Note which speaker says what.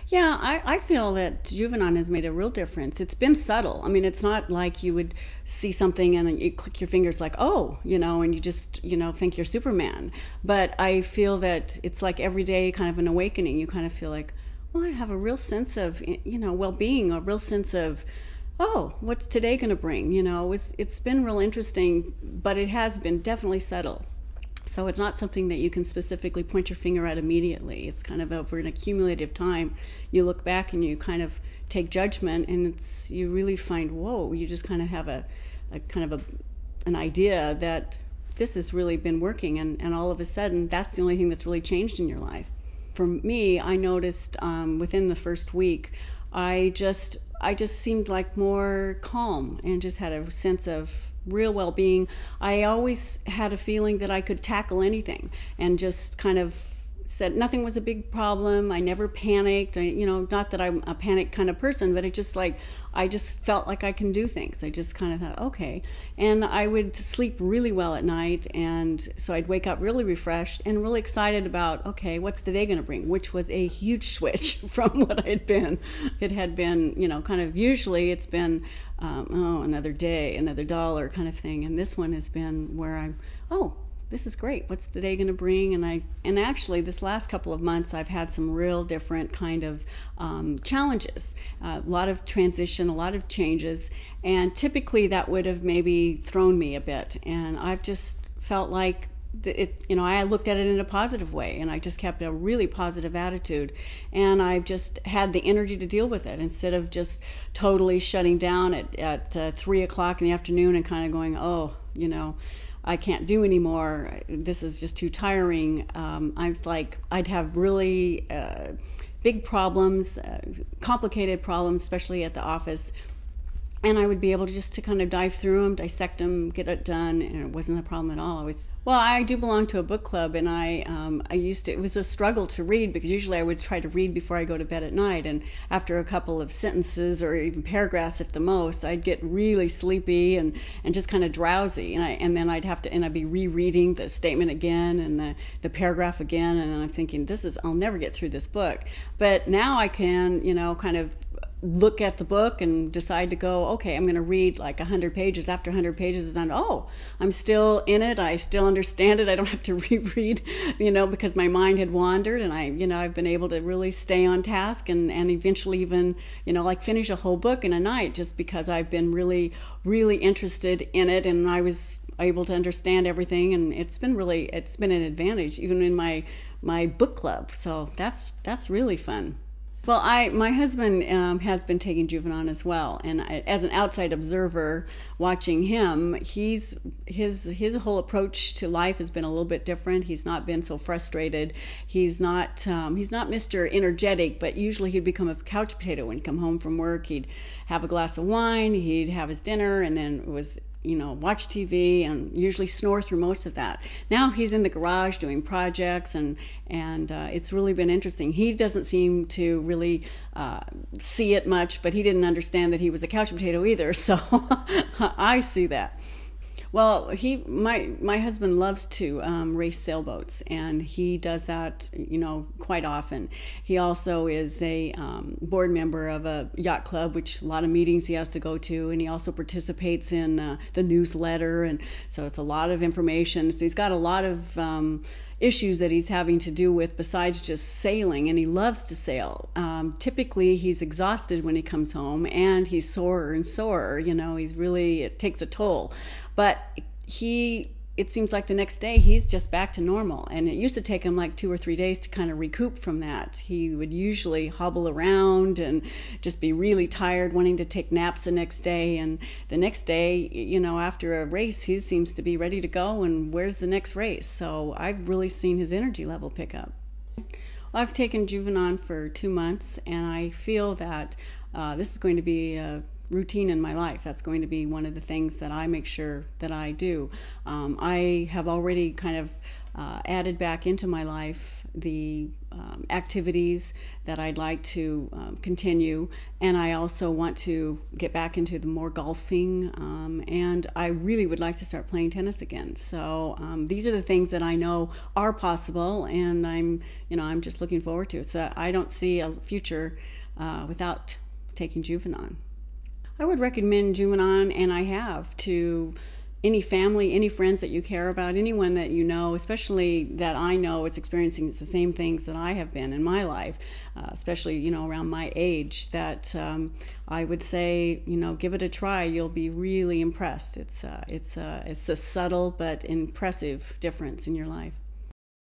Speaker 1: Yeah, I feel that Juvenon has made a real difference. It's been subtle. I mean, it's not like you would see something and you click your fingers like, oh, and you just, think you're Superman. But I feel that it's like every day kind of an awakening. You kind of feel like, well, I have a real sense of, well-being, a real sense of, oh, what's today going to bring? It's been real interesting, but it has been definitely subtle. So it's not something that you can specifically point your finger at immediately. It's kind of over an accumulative time. You look back and you kind of take judgment, and you really find, whoa, you just kind of have a kind of an idea that this has really been working, and all of a sudden that's the only thing that's really changed in your life. For me, I noticed within the first week, I just seemed like more calm and just had a sense of real well-being. I always had a feeling that I could tackle anything and just kind of said nothing was a big problem. I never panicked. Not that I'm a panic kind of person, but it just like I just felt like I can do things. I just kind of thought, okay. And I would sleep really well at night, and so I'd wake up really refreshed and really excited about, okay, what's today going to bring, which was a huge switch from what I'd been. It had been, kind of usually it's been, another day, another dollar kind of thing. And this one has been where I'm, this is great. What's the day going to bring? And actually, this last couple of months, I've had some real different kind of challenges. A lot of transition, a lot of changes, and typically that would have maybe thrown me a bit. And I've just felt like I looked at it in a positive way, and I just kept a really positive attitude, and I've just had the energy to deal with it instead of just totally shutting down at 3 o'clock in the afternoon and kind of going, I can't do anymore. This is just too tiring. I'd have really big problems, complicated problems, especially at the office. And I would be able to kind of dive through them, dissect them, get it done, and it wasn't a problem at all. I do belong to a book club, and it was a struggle to read, because usually I would try to read before I go to bed at night, and after a couple of sentences or even paragraphs at the most, I'd get really sleepy and just kind of drowsy, and then I'd be rereading the statement again and the paragraph again, and I'm thinking, I'll never get through this book. But now I can, kind of look at the book and decide to go, okay, I'm going to read like 100 pages. After 100 pages is done, I'm still in it. I still understand it. I don't have to reread, because my mind had wandered, and I've been able to really stay on task and eventually even, finish a whole book in a night, just because I've been really, really interested in it, and I was able to understand everything, and it's been an advantage even in my book club. So that's really fun. Well, my husband has been taking Juvenon as well, and as an outside observer watching him, his whole approach to life has been a little bit different. He's not been so frustrated. He's not Mr. Energetic, but usually he'd become a couch potato when he'd come home from work. He'd have a glass of wine, he'd have his dinner, and then it was watch TV and usually snore through most of that. Now he's in the garage doing projects, and it's really been interesting. He doesn't seem to really see it much, but he didn't understand that he was a couch potato either, so I see that. Well, my husband loves to race sailboats, and he does that, quite often. He also is a board member of a yacht club, which a lot of meetings he has to go to, and he also participates in the newsletter, and so it's a lot of information. So he's got a lot of issues that he's having to do with besides just sailing, and he loves to sail. Typically he's exhausted when he comes home, and he's sorer and sorer, it takes a toll. But it seems like the next day he's just back to normal, and it used to take him like 2 or 3 days to kind of recoup from that. He would usually hobble around and just be really tired, wanting to take naps the next day, and the next day, after a race, he seems to be ready to go, and where's the next race? So I've really seen his energy level pick up. I've taken Juvenon for 2 months, and I feel that this is going to be a routine in my life. That's going to be one of the things that I make sure that I do. I have already kind of added back into my life the activities that I'd like to continue, and I also want to get back into the more golfing, and I really would like to start playing tennis again. So these are the things that I know are possible, and I'm just looking forward to it. So I don't see a future without taking Juvenon. I would recommend Juvenon, and I have, to any family, any friends that you care about, anyone that you know, especially that I know is experiencing the same things that I have been in my life, especially, around my age, that I would say, give it a try. You'll be really impressed. It's a subtle but impressive difference in your life.